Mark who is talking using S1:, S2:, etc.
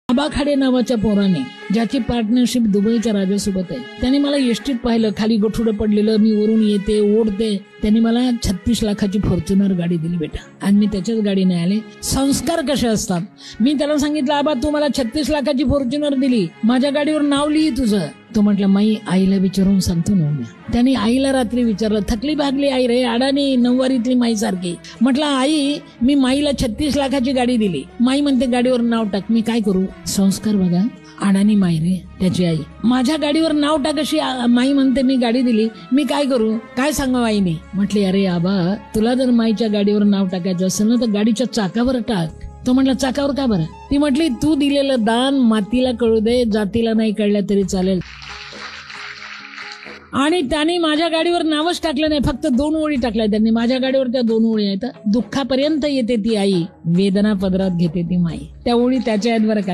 S1: आबाखाडे नावाच्या पोराने, ज्याची पार्टनरशिप दुबईच्या राजासोबत आहे, त्याने मला एसटीत पाहिलं, खाली गोठुडं पडलेलं, मी वरून येते ओढते, त्यांनी मला 36 लाखाची फॉर्च्युनर गाडी दिली बेटा, आणि मी त्याच्याच गाडीने आले. संस्कार कसे असतात. मी त्याला सांगितलं, आबा तू मला 36 लाखाची फॉर्च्युनर दिली, माझ्या गाडीवर नाव लिही तुझं. तो म्हटलं, माई आईला विचारून सांगतो ना. त्याने आईला रात्री विचारलं, थकली भागली आई रे, अडाणी नऊवारीतली माई सारखी. म्हटलं, आई मी माईला 36 लाखाची गाडी दिली, माई म्हणते गाडीवर नाव टाक, मी काय करू. संस्कार बघा. अडाणी माई रे त्याची आई, माझ्या गाडीवर नाव टाक अशी माई म्हणते, मी गाडी दिली, मी काय करू, काय सांगावं आईने. म्हटले, अरे आबा तुला जर माईच्या गाडीवर नाव टाकायचं असेल ना तर गाडीच्या चाकावर टाक. तो म्हटला, चाकावर का बरं. ती म्हटली, तू दिलेलं दान मातीला कळू दे, जातीला नाही कळलं तरी चालेल. आणि त्याने माझ्या गाडीवर नावच टाकलं नाही, फक्त 2 ओळी टाकल्या त्यांनी माझ्या गाडीवर. त्या 2 ओळी आहेत, दुःखापर्यंत येते ती आई, वेदना पदरात घेते ती माई. त्या ओळी त्याच्या आहेत बरं का.